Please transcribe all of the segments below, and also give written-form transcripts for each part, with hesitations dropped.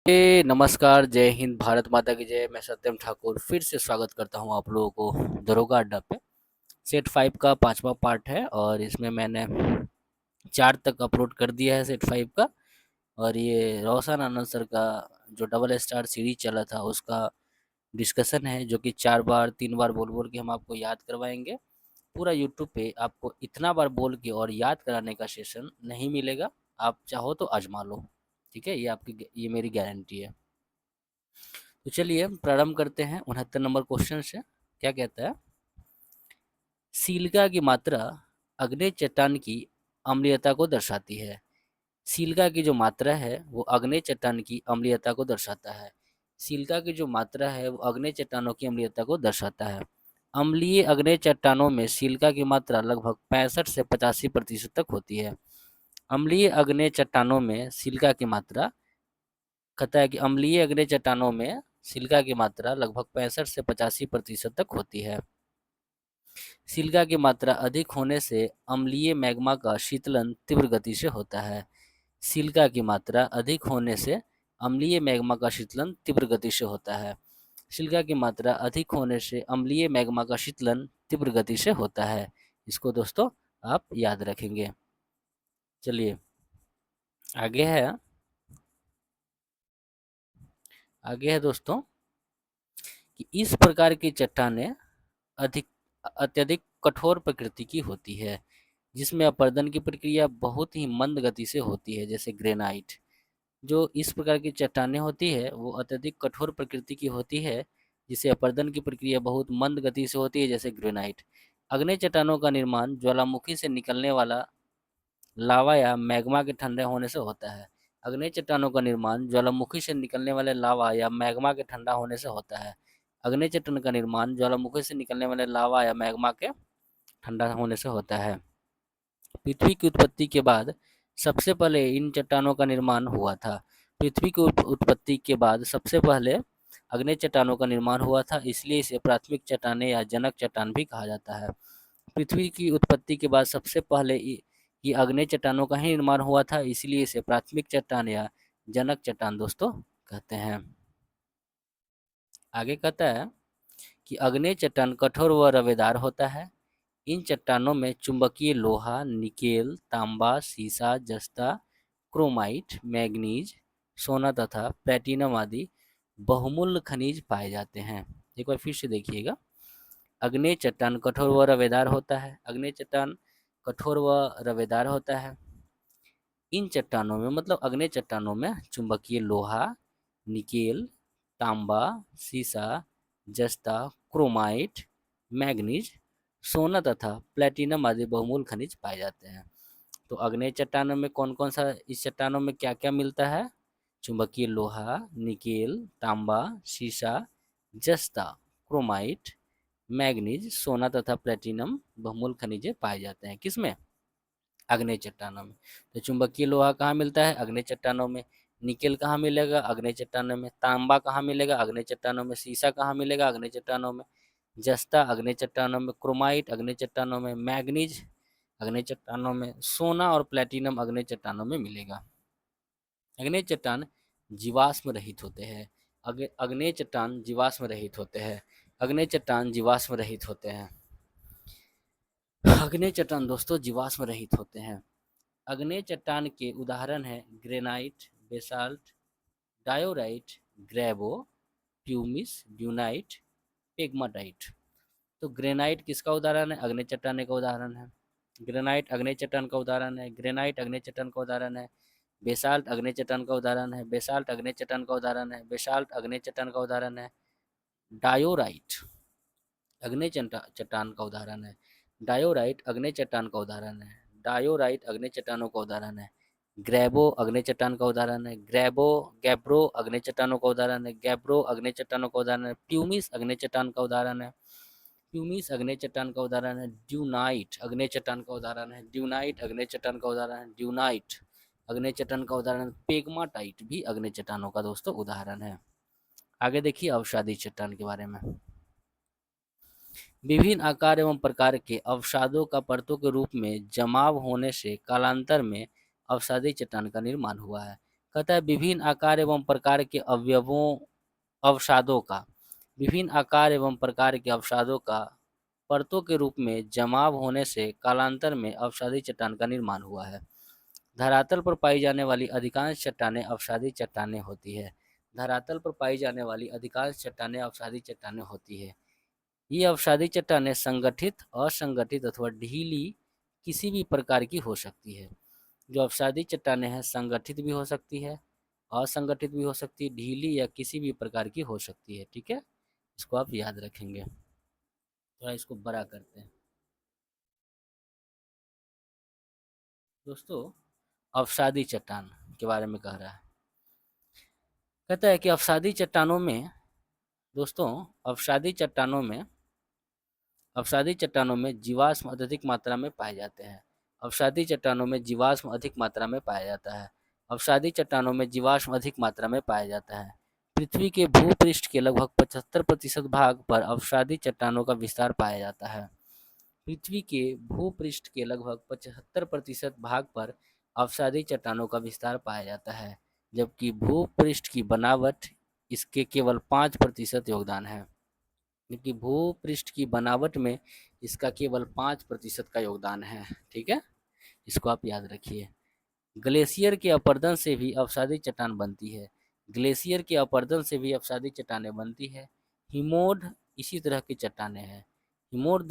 नमस्कार, जय हिंद, भारत माता की जय। मैं सत्यम ठाकुर फिर से स्वागत करता हूं आप लोगों को दरोगा अड्डा पे। सेट 5 का 5वां पार्ट है और इसमें मैंने 4 तक अपलोड कर दिया है सेट 5 का। और ये रोशन आनंद सर का जो डबल स्टार सीरीज चला था उसका डिस्कशन है, जो कि 4 बार 3 बार बोल बोल के हम आपको याद करवाएंगे। पूरा यूट्यूब पे आपको इतना बार बोल के और याद कराने का सेशन नहीं मिलेगा। आप चाहो तो आजमा लो, ठीक है? ये मेरी गारंटी है। तो चलिए प्रारंभ करते हैं 69 नंबर क्वेश्चन से। क्या कहता है? सिलिका की मात्रा अग्नि चट्टान की अम्लीयता को दर्शाती है। सिलिका की जो मात्रा है वो अग्नि चट्टान की अम्लीयता को दर्शाता है। सिलिका की जो मात्रा है वो अग्नि चट्टानों की अम्लीयता को दर्शाता है। अम्लीय अग्नि चट्टानों में सिलिका की मात्रा लगभग 65 से 85% तक होती है। अम्लीय अग्नि चट्टानों में सिलिका की मात्रा, कहता है कि अम्लीय अग्नि चट्टानों में सिलिका की मात्रा लगभग 65 से 85% तक होती है। सिलिका की मात्रा अधिक होने से अम्लीय मैग्मा का शीतलन तीव्र गति से होता है। सिलिका की मात्रा अधिक होने से अम्लीय मैग्मा का शीतलन तीव्र गति से होता है। सिलिका की मात्रा अधिक होने से अम्लीय मैग्मा का शीतलन तीव्र गति से होता है। इसको दोस्तों आप याद रखेंगे। चलिए आगे है, आगे है दोस्तों कि इस प्रकार की चट्टानें अधिक अत्यधिक कठोर प्रकृति की होती है, जिसमें अपरदन की प्रक्रिया बहुत ही मंद गति से होती है, जैसे ग्रेनाइट। जो इस प्रकार की चट्टानें होती है वो अत्यधिक कठोर प्रकृति की होती है, जिसे अपरदन की प्रक्रिया बहुत मंद गति से होती है, जैसे ग्रेनाइट। अग्नि चट्टानों का निर्माण ज्वालामुखी से निकलने वाला लावा या मैग्मा के ठंडे होने से होता है। अग्नि चट्टानों का निर्माण ज्वालामुखी से निकलने वाले लावा या मैग्मा के ठंडा होने से होता है। अग्नि चट्टान का निर्माण ज्वालामुखी से निकलने वाले लावा या मैग्मा के ठंडा होने से होता है। पृथ्वी की उत्पत्ति के बाद सबसे पहले इन चट्टानों का निर्माण हुआ था। पृथ्वी की उत्पत्ति के बाद सबसे पहले अग्नि चट्टानों का निर्माण हुआ था, इसलिए इसे प्राथमिक चट्टानें या जनक चट्टान भी कहा जाता है। पृथ्वी की उत्पत्ति के बाद सबसे पहले ये अग्नि चट्टानों का ही निर्माण हुआ था, इसलिए इसे प्राथमिक चट्टान या जनक चट्टान दोस्तों कहते हैं। आगे कहता है कि अग्नि चट्टान कठोर व रवेदार होता है। इन चट्टानों में चुंबकीय लोहा, निकेल, तांबा, सीसा, जस्ता, क्रोमाइट, मैग्नीज, सोना तथा प्लेटिनम आदि बहुमूल्य खनिज पाए जाते हैं। एक बार फिर से देखिएगा। अग्नि चट्टान कठोर व रवेदार होता है। अग्नि चट्टान कठोर व रवेदार होता है। इन चट्टानों में मतलब अग्नि चट्टानों में चुंबकीय लोहा, निकेल, तांबा, सीसा, जस्ता, क्रोमाइट, मैग्नीज, सोना तथा प्लेटिनम आदि बहुमूल्य खनिज पाए जाते हैं। तो अग्नि चट्टानों में कौन कौन सा, इस चट्टानों में क्या क्या मिलता है? चुंबकीय लोहा, निकेल, तांबा, सीसा, जस्ता, क्रोमाइट, मैग्नीज, सोना तथा प्लेटिनम बहुमूल्य खनिज पाए जाते हैं। किसमें? अग्नि चट्टानों में। तो चुंबकीय लोहा कहाँ मिलता है? अग्नि चट्टानों में। निकेल कहाँ मिलेगा? अग्नि चट्टानों में। तांबा कहाँ मिलेगा? अग्नि चट्टानों में। सीसा कहाँ मिलेगा? अग्नि चट्टानों में। जस्ता अग्नि चट्टानों में। क्रोमाइट अग्नि चट्टानों में। मैग्नीज अग्नि चट्टानों में। सोना और प्लेटिनम अग्नि चट्टानों में मिलेगा। अग्नि चट्टान जीवाश्म रहित होते हैं। अग्नि चट्टान जीवाश्म रहित होते हैं। अग्नि चट्टान जीवाश्म रहित होते हैं। अग्नि चट्टान दोस्तों जीवाश्म रहित होते हैं। अग्नि चट्टान के उदाहरण हैं ग्रेनाइट, बेसाल्ट, डायोराइट, ग्रेवो, प्यूमिस, ड्यूनाइट, पेग्माटाइट। तो ग्रेनाइट किसका उदाहरण है? अग्नि चट्टान का उदाहरण है। ग्रेनाइट अग्नि चट्टान का उदाहरण है। ग्रेनाइट अग्नि चट्टान का उदाहरण है। बेसाल्ट अग्नि चट्टान का उदाहरण है। बेसाल्ट अग्नि चट्टान का उदाहरण है। बेसाल्ट अग्नि चट्टान का उदाहरण है। डायोराइट अग्नि चट्टान का उदाहरण है। डायोराइट अग्नि चट्टान का उदाहरण है। डायोराइट अग्नि चट्टानों का उदाहरण है। ग्रेबो अग्नि चट्टान का उदाहरण है। गैब्रो अग्नि चट्टानों का उदाहरण है। गैब्रो अग्नि चट्टानों का उदाहरण है। प्यूमिस अग्नि चट्टान का उदाहरण है। प्यूमिस अग्नि चट्टान का उदाहरण है। ड्यूनाइट अग्नि चट्टान का उदाहरण है। ड्यूनाइट अग्नि चट्टान का उदाहरण है। ड्यूनाइट अग्नि चट्टान का उदाहरण। पेग्माटाइट भी अग्नि चट्टानों का दोस्तों उदाहरण है। आगे देखिए अवसादी चट्टान के बारे में। विभिन्न आकार एवं प्रकार के अवसादों का परतों के रूप में जमाव होने से कालांतर में अवसादी चट्टान का निर्माण हुआ है। कहता है विभिन्न आकार एवं प्रकार के अवसादों का, विभिन्न आकार एवं प्रकार के अवसादों का परतों के रूप में जमाव होने से कालांतर में अवसादी चट्टान का निर्माण हुआ है। धरातल पर पाई जाने वाली अधिकांश चट्टानें अवसादी चट्टानें होती है। धरातल पर पाई जाने वाली अधिकांश चट्टानें अवसादी चट्टानें होती है। ये अवसादी चट्टानें संगठित, असंगठित अथवा ढीली किसी भी प्रकार की हो सकती है। जो अवसादी चट्टानें हैं संगठित भी हो सकती है, असंगठित भी हो सकती है, ढीली या किसी भी प्रकार की हो सकती है। ठीक है, इसको आप याद रखेंगे। थोड़ा इसको बड़ा करते हैं दोस्तों। अवसादी चट्टान के बारे में कह रहा है, कहता है कि अवसादी चट्टानों में दोस्तों, अवसादी चट्टानों में अवसादी चट्टानों में जीवाश्म अत्यधिक मात्रा में पाए जाते हैं। अवसादी चट्टानों में जीवाश्म अधिक मात्रा में पाया जाता है। अवसादी चट्टानों में जीवाश्म अधिक मात्रा में पाया जाता है। पृथ्वी के भूपृष्ठ के लगभग 75% भाग पर अवसादी चट्टानों का विस्तार पाया जाता है। पृथ्वी के भूपृष्ठ के लगभग 75% भाग पर अवसादी चट्टानों का विस्तार पाया जाता है, जबकि भूपृष्ठ की बनावट इसके केवल 5% योगदान है। क्योंकि भूपृष्ठ की बनावट में इसका केवल 5% का योगदान है। ठीक है, इसको आप याद रखिए। ग्लेशियर के अपरदन से भी अवसादी चट्टान बनती है। ग्लेशियर के अपरदन से भी अवसादी चट्टानें बनती है। हिमोड इसी तरह की चट्टानें हैं। हिमोड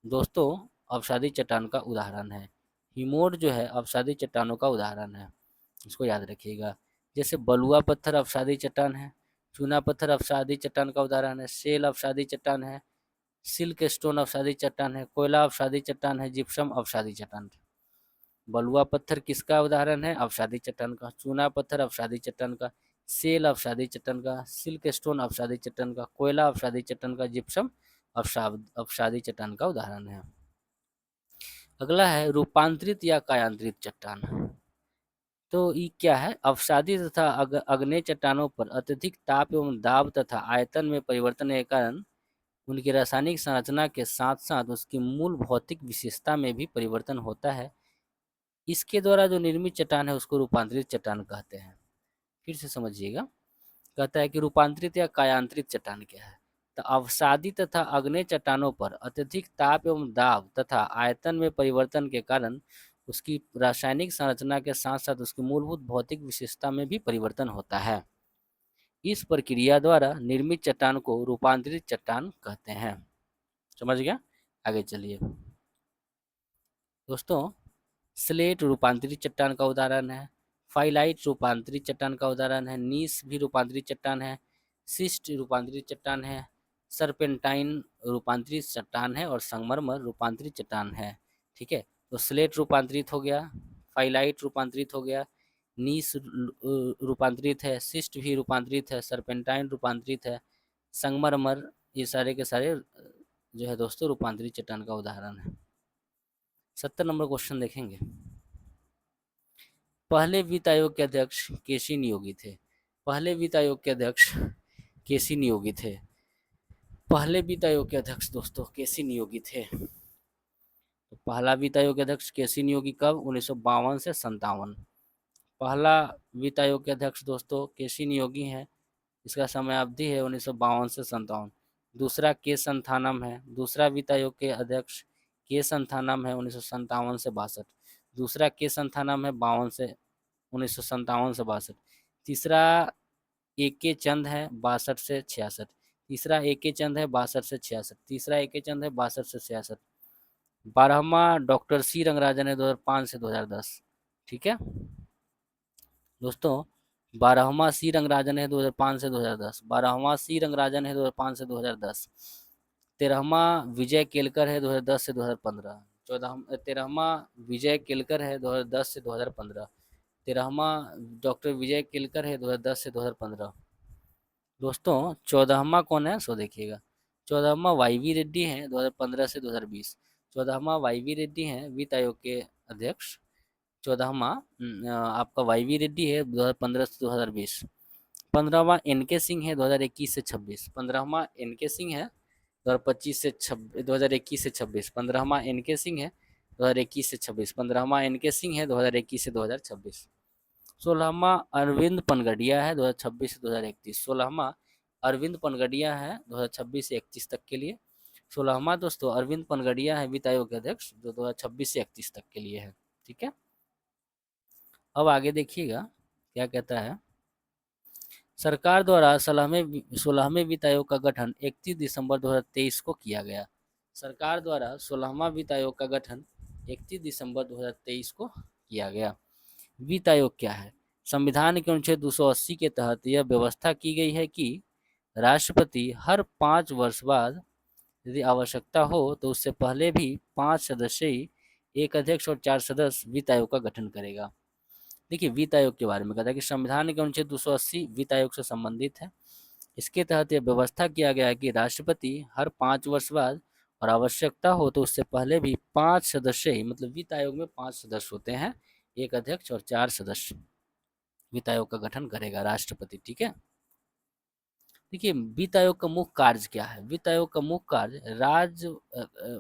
दोस्तों अवसादी चट्टान का उदाहरण है। हिमोड जो है अवसादी चट्टानों का उदाहरण है, इसको याद रखिएगा। जैसे बलुआ पत्थर अवसादी चट्टान है, चूना पत्थर अवसादी चट्टान का उदाहरण है, सेल अवसादी चट्टान है, सिल्क स्टोन अवसादी चट्टान है, कोयला अवसादी चट्टान है, जिप्सम अवसादी चट्टान है। बलुआ पत्थर किसका उदाहरण है? अवसादी चट्टान का। चूना पत्थर अवसादी चट्टान का, सेल अवसादी चट्टान का, सिल्क स्टोन अवसादी चट्टान का, कोयला अवसादी चट्टान का, जिप्सम अवसादी चट्टान का उदाहरण है। अगला है रूपांतरित या कायांतरित चट्टान। तो ये क्या है? अवसादी तथा अग्नेय चट्टानों पर अत्यधिक ताप एवं दाब तथा आयतन में परिवर्तन के कारण उनकी रासायनिक संरचना के साथ साथ उसकी मूल भौतिक विशेषता में भी परिवर्तन होता है। इसके द्वारा जो निर्मित चट्टान है उसको रूपांतरित चट्टान कहते हैं। फिर से समझिएगा, कहता है कि रूपांतरित या कायांतरित चट्टान क्या है। तो अवसादी तथा अग्नेय चट्टानों पर अत्यधिक ताप एवं दाब तथा आयतन में परिवर्तन के कारण उसकी रासायनिक संरचना के साथ साथ उसकी मूलभूत भौतिक विशेषता में भी परिवर्तन होता है। इस प्रक्रिया द्वारा निर्मित चट्टान को रूपांतरित चट्टान कहते हैं। समझ गया? आगे चलिए दोस्तों। स्लेट रूपांतरित चट्टान का उदाहरण है। फाइलाइट रूपांतरित चट्टान का उदाहरण है। नीस भी रूपांतरित चट्टान है। सिस्ट रूपांतरित चट्टान है। सरपेंटाइन रूपांतरित चट्टान है और संगमरमर रूपांतरित चट्टान है। ठीक है, तो स्लेट रूपांतरित हो गया, फाइलाइट रूपांतरित हो गया, नीस रूपांतरित है, सिस्ट भी रूपांतरित है, सरपेंटाइन रूपांतरित है, संगमरमर, ये सारे के सारे जो है दोस्तों रूपांतरित चट्टान का उदाहरण है। 70 नंबर क्वेश्चन देखेंगे। पहले वित्त आयोग के अध्यक्ष केसी नियोगी थे। पहले वित्त आयोग के अध्यक्ष केसी नियोगी थे। पहले वित्त आयोग के अध्यक्ष दोस्तों केसी नियोगी थे। तो पहला वित्त आयोग के अध्यक्ष केसी नियोगी कब? 1952 से 57। पहला वित्त आयोग के अध्यक्ष दोस्तों केसी नियोगी है, इसका समय अवधि है 1952 से 57। दूसरा के संथानम है। दूसरा वित्त आयोग के अध्यक्ष के संथानम है 1957 से 62। दूसरा के संथानम है 52 से 1957 से 62। तीसरा ए के चंद है 62 से 66। तीसरा ए के चंद है 62 से 66। तीसरा ए के चंद है 62 से 66। 12वां डॉक्टर सी रंगराजन है 2005 से 2010। ठीक है दोस्तों, 12वां सी रंगराजन है 2005 से 2010। 12वां सी रंगराजन है 2005 से 2010। 13वां विजय केलकर है 2010 से 2015। 13वां विजय केलकर है 2010 से 2015। 13वां डॉक्टर विजय केलकर है 2010 से 2015। दोस्तों 14वां कौन है सो देखिएगा। 14वां वाई वी रेड्डी है 2015 से 2020। 14वां वाई वी रेड्डी है वित्त आयोग के अध्यक्ष। 14वां आपका वाई वी रेड्डी है 2015 से 2020। 15वां एन के सिंह है 2021 से 26। 15वां एन के सिंह है 2025 से 2021 से 26। 15वां एन के सिंह है 2021 से 26। 15वां एन के सिंह है 2021 से 2026। 16वां अरविंद पनगडिया है 2026 से 2031। 16वां अरविंद पनगडिया है 2026 से 31 तक के लिए। 16वां दोस्तों अरविंद पनगडिया है वित्त आयोग के अध्यक्ष, जो 2026 से 31 तक के लिए है। ठीक है, अब आगे देखिएगा क्या कहता है। सरकार द्वारा 16वें वित्त आयोग का गठन 31 दिसंबर 2023 को किया गया। सरकार द्वारा 16वां वित्त आयोग का गठन 31 दिसंबर 2023 को किया गया। वित्त आयोग क्या है? संविधान के अनुच्छेद 280 के तहत यह व्यवस्था की गई है कि राष्ट्रपति हर 5 वर्ष बाद यदि आवश्यकता हो तो उससे पहले भी 5 सदस्यीय एक अध्यक्ष और 4 सदस्य वित्त आयोग का गठन करेगा। देखिए वित्त आयोग के बारे में कहता है कि संविधान के अनुच्छेद 280 वित्त आयोग से संबंधित है। इसके तहत यह व्यवस्था किया गया है कि राष्ट्रपति हर 5 वर्ष बाद और आवश्यकता हो तो उससे पहले भी 5 सदस्य, मतलब वित्त आयोग में 5 सदस्य होते हैं, एक अध्यक्ष और 4 सदस्य, वित्त आयोग का गठन करेगा राष्ट्रपति। ठीक है, देखिए वित्त आयोग का मुख्य कार्य क्या है? वित्त आयोग का मुख्य कार्य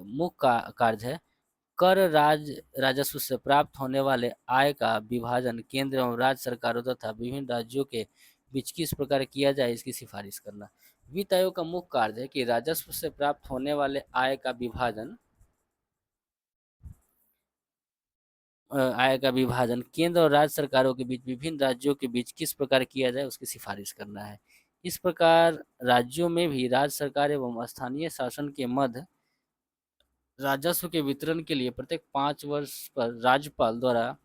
मुख्य कार्य है कर राजस्व से प्राप्त होने वाले आय का विभाजन केंद्र एवं राज्य सरकारों तथा विभिन्न राज्यों के बीच किस प्रकार किया जाए इसकी सिफारिश करना। वित्त आयोग का मुख्य कार्य है कि राजस्व से प्राप्त होने वाले आय का विभाजन केंद्र और राज्य सरकारों के बीच विभिन्न राज्यों के बीच किस प्रकार किया जाए उसकी सिफारिश करना है। इस प्रकार राज्यों में भी राज्य सरकार एवं स्थानीय शासन के मध्य राजस्व के वितरण के लिए प्रत्येक 5 वर्ष पर राज्यपाल द्वारा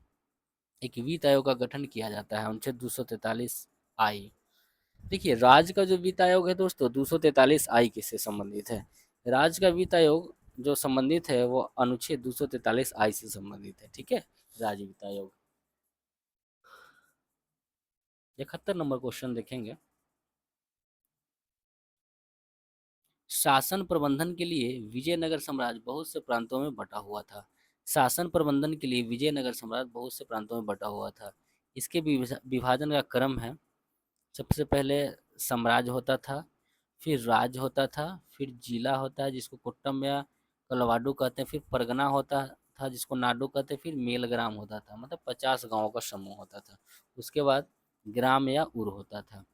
एक वित्त आयोग का गठन किया जाता है, अनुच्छेद 243 आई। देखिए राज्य का जो वित्त आयोग है दोस्तों 243 आई किससे संबंधित है? राज्य का वित्त आयोग जो संबंधित है वो अनुच्छेद 243 आई से संबंधित है। ठीक है, राज्य वित्त आयोग। 71 नंबर क्वेश्चन देखेंगे। शासन प्रबंधन के लिए विजयनगर साम्राज्य बहुत से प्रांतों में बटा हुआ था। शासन प्रबंधन के लिए विजयनगर साम्राज्य बहुत से प्रांतों में बटा हुआ था। इसके विभाजन का क्रम है, सबसे पहले साम्राज्य होता था, फिर राज्य होता था, फिर जिला होता है जिसको कुट्टम या कलवाडू कहते हैं, फिर परगना होता था जिसको नाडू कहते हैं, फिर मेलग्राम होता था, मतलब 50 गांवों का समूह होता था। उसके बाद ग्राम या उर होता था।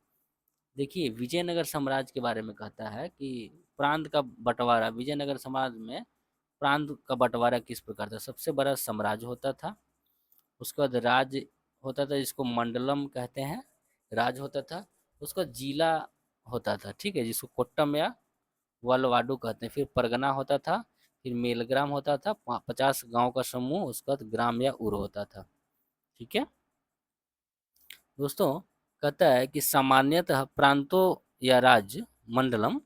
देखिए विजयनगर साम्राज्य के बारे में कहता है कि प्रांत का बंटवारा, विजयनगर साम्राज्य में प्रांत का बंटवारा किस प्रकार था। सबसे बड़ा साम्राज्य होता था, उसके बाद राज्य होता था जिसको मंडलम कहते हैं, राज्य होता था। उसका जिला होता था, ठीक है, जिसको कोट्टम या वलवाडू कहते हैं। फिर परगना होता था, फिर मेलग्राम होता था, 50 गांव का समूह, उसका ग्राम या उर होता था। ठीक है दोस्तों, कहता है कि सामान्यतः प्रांतों या राज्य मंडलम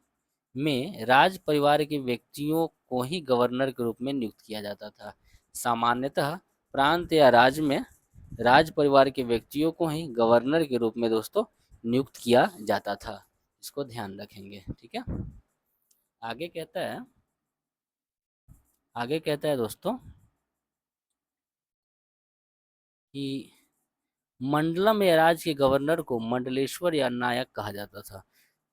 में राज परिवार के व्यक्तियों को ही गवर्नर के रूप में नियुक्त किया जाता था। सामान्यतः प्रांत या राज्य में राज परिवार के व्यक्तियों को ही गवर्नर के रूप में दोस्तों नियुक्त किया जाता था। इसको ध्यान रखेंगे। ठीक है, आगे कहता है, दोस्तों कि मंडलम या राज्य के गवर्नर को मंडलेश्वर या नायक कहा जाता था।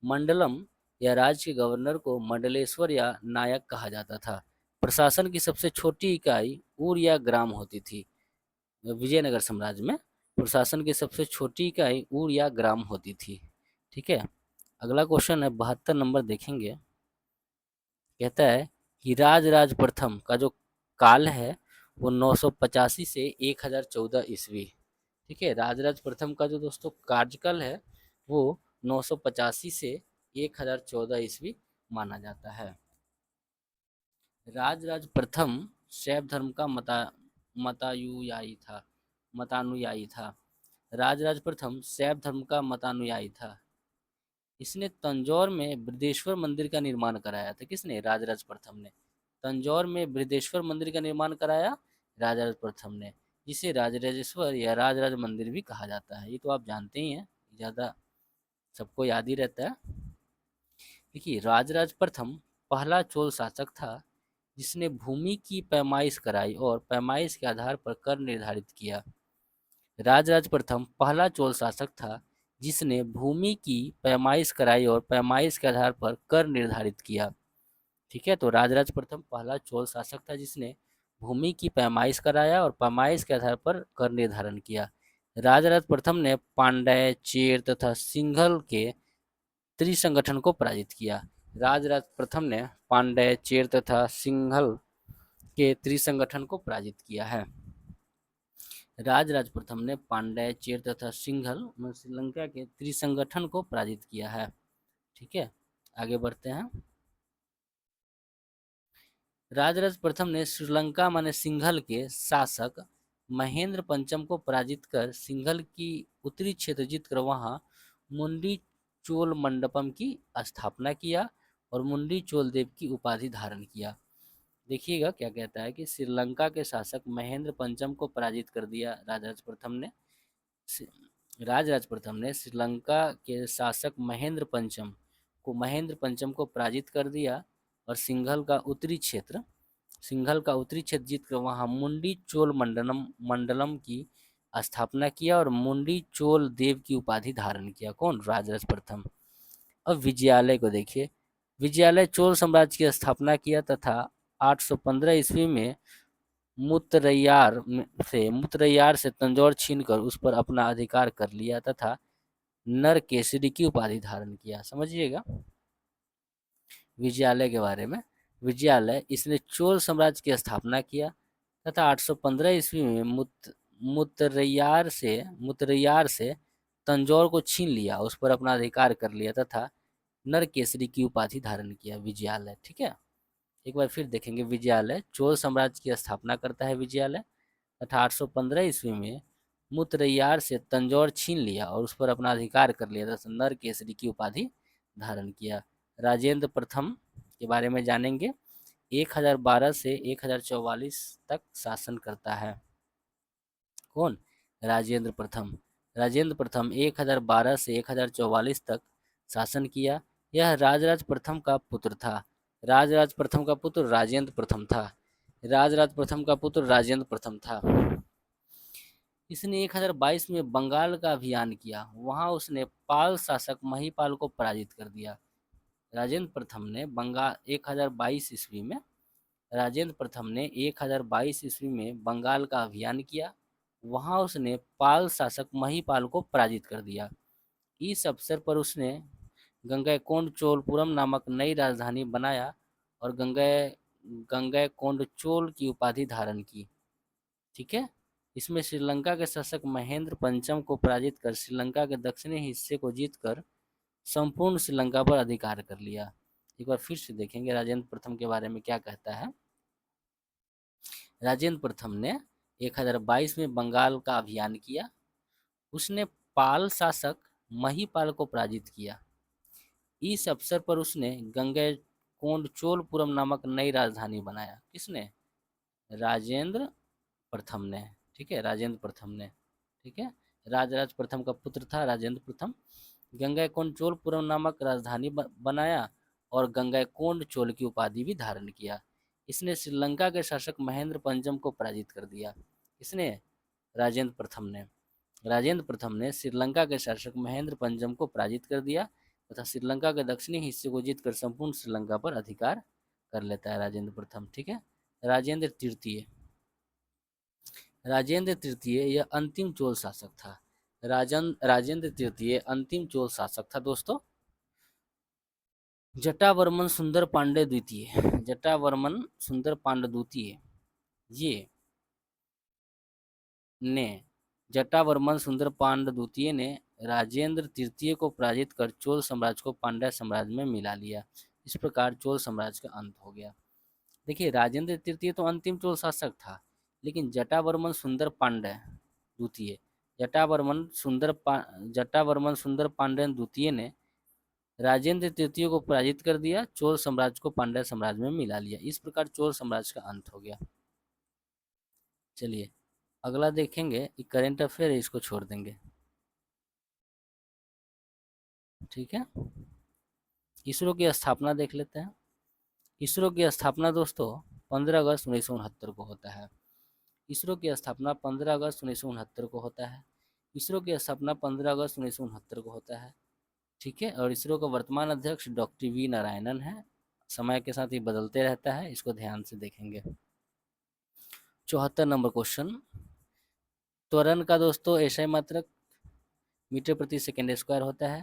मंडलम या राज्य के गवर्नर को मंडलेश्वर या नायक कहा जाता था। प्रशासन की सबसे छोटी इकाई उर या ग्राम होती थी। विजयनगर साम्राज्य में प्रशासन की सबसे छोटी इकाई उर या ग्राम होती थी। ठीक है, अगला क्वेश्चन है 72 नंबर देखेंगे। कहता है कि राज प्रथम का जो काल है वो 985 से 1014 ईस्वी। ठीक है, राज प्रथम का जो दोस्तों कार्यकाल है वो 985 से 1014 ईस्वी माना जाता है। राज प्रथम शैव धर्म का मतानुयायी था। राज प्रथम शैव धर्म का मतानुयायी था। इसने तंजौर में बृहदेश्वर मंदिर का निर्माण कराया था। किसने? राज प्रथम ने। तंजौर में बृहदेश्वर मंदिर का निर्माण कराया राज प्रथम ने, जिसे राजराजेश्वर या राज मंदिर भी कहा जाता है। ये तो आप जानते ही हैं, ज़्यादा सबको याद ही रहता है। देखिए राज प्रथम पहला चोल शासक था जिसने भूमि की पैमाइश कराई और पैमाइश के आधार पर कर निर्धारित किया। राज प्रथम पहला चोल शासक था जिसने भूमि की पैमाइश कराई और पैमाइश के आधार पर कर निर्धारित किया। ठीक है, तो राज प्रथम पहला चोल शासक था जिसने भूमि की पैमाइश कराया और पैमाइश के आधार पर कर निर्धारण किया। राजराज प्रथम ने पांड्य, चेर तथा सिंघल के त्रिसंगठन को पराजित किया। राजराज प्रथम ने पांड्य, चेर तथा सिंघल के त्रिसंगठन को पराजित किया है। राजराज प्रथम ने पांड्य, चेर तथा सिंघल श्रीलंका के त्रिसंगठन को पराजित किया है। ठीक है, आगे बढ़ते हैं। राजराज प्रथम ने श्रीलंका माने सिंघल के शासक महेंद्र पंचम को पराजित कर सिंघल की उत्तरी क्षेत्र जीतकर वहां मुंडी चोल मंडपम की स्थापना किया और मुंडी चोल देव की उपाधि धारण किया। देखिएगा क्या कहता है कि श्रीलंका के शासक महेंद्र पंचम को पराजित कर दिया राजराज प्रथम ने श्रीलंका के शासक महेंद्र पंचम को पराजित कर दिया और सिंघल का उत्तरी क्षेत्र जीतकर वहां मुंडी चोल मंडलम की स्थापना किया और मुंडी चोल देव की उपाधि धारण किया। कौन? राजराज प्रथम। अब विजयालय को देखिए। विजयालय चोल साम्राज्य की स्थापना किया तथा 815 ईस्वी में मुत्रैयार से तंजौर छीनकर उस पर अपना अधिकार कर लिया तथा नरकेसरी की उपाधि धारण किया। समझिएगा विजयालय के बारे में। विजयालय इसने चोल साम्राज्य की स्थापना किया तथा 815 ईस्वी में मुत्रैयार से तंजौर को छीन लिया, उस पर अपना अधिकार कर लिया तथा नरकेसरी की उपाधि धारण किया। विजयालय, ठीक है। एक बार फिर देखेंगे। विजयालय चोल साम्राज्य की स्थापना करता है विजयालय तथा 815 ईस्वी में मुत्रैयार से तंजौर छीन लिया और उस पर अपना अधिकार कर लिया तथा नरकेसरी की उपाधि धारण किया। राजेंद्र प्रथम के बारे में जानेंगे। 1012 से 1044 तक शासन करता है। कौन? राजेंद्र प्रथम। राजेंद्र प्रथम 1012 से 1044 तक शासन किया। यह राजराज प्रथम का पुत्र था। राजराज प्रथम का पुत्र राजेंद्र प्रथम था। राजराज प्रथम का पुत्र राजेंद्र प्रथम था। इसने 1022 में बंगाल का अभियान किया। वहां उसने पाल शासक महिपाल को पराजित कर दिया। राजेंद्र प्रथम ने 1022 ईस्वी में राजेंद्र प्रथम ने 1022 ईस्वी में बंगाल का अभियान किया। वहां उसने पाल शासक महिपाल को पराजित कर दिया। इस अवसर पर उसने गंगैकोंड चोलपुरम नामक नई राजधानी बनाया और गंगैकोंड चोल की उपाधि धारण की। ठीक है। इसमें श्रीलंका के शासक महेंद्र पंचम को पराजित कर श्रीलंका के दक्षिणी हिस्से को जीतकर संपूर्ण श्रीलंका पर अधिकार कर लिया। एक बार फिर से देखेंगे राजेंद्र प्रथम के बारे में क्या कहता है। राजेंद्र प्रथम ने 1022 में बंगाल का अभियान किया। उसने पाल शासक महिपाल को पराजित किया। इस अवसर पर उसने गंगैकोंड चोलपुरम नामक नई राजधानी बनाया। किसने? राजेंद्र प्रथम ने। ठीक है, राजेंद्र प्रथम ने। ठीक है, राजराज प्रथम का पुत्र था राजेंद्र प्रथम। गंगैकोंड चोलपुरम नामक राजधानी बनाया और गंगैकोंड चोल की उपाधि भी धारण किया। इसने श्रीलंका के शासक महेंद्र पंचम को पराजित कर दिया। इसने राजेंद्र प्रथम ने। राजेंद्र प्रथम ने श्रीलंका के शासक महेंद्र पंचम को पराजित कर दिया तथा श्रीलंका के दक्षिणी हिस्से को जीतकर संपूर्ण श्रीलंका पर अधिकार कर लेता है राजेंद्र प्रथम। ठीक है। राजेंद्र तृतीय। राजेंद्र तृतीय यह अंतिम चोल शासक था। राजेंद्र तृतीय अंतिम चोल शासक था दोस्तों। जटावर्मन सुंदर पांडे द्वितीय। जटावर्मन सुंदर पांडे द्वितीय ये ने जटावर्मन सुंदर पांड्य द्वितीय ने राजेंद्र तृतीय को पराजित कर चोल साम्राज्य को पांड्य साम्राज्य में मिला लिया। इस प्रकार चोल साम्राज्य का अंत हो गया। देखिए, राजेंद्र तृतीय तो अंतिम चोल शासक था, लेकिन जटावर्मन सुंदर पांड्य द्वितीय जटावर्मन सुंदर पांड्य द्वितीय ने राजेंद्र तृतीय को पराजित कर दिया, चोल साम्राज्य को पांड्य साम्राज्य में मिला लिया। इस प्रकार चोल साम्राज्य का अंत हो गया। चलिए अगला देखेंगे। करंट अफेयर है, इसको छोड़ देंगे। ठीक है। इसरो की स्थापना देख लेते हैं। इसरो की स्थापना दोस्तों 15 अगस्त 1969 को होता है। इसरो की स्थापना 15 अगस्त 1969 को होता है। इसरो की स्थापना 15 अगस्त 1969 को होता है। ठीक है। और इसरो का वर्तमान अध्यक्ष डॉक्टर वी नारायणन है। समय के साथ ही बदलते रहता है, इसको ध्यान से देखेंगे। 74 नंबर क्वेश्चन। त्वरण का दोस्तों एसआई मात्रक मीटर प्रति सेकंड स्क्वायर होता है।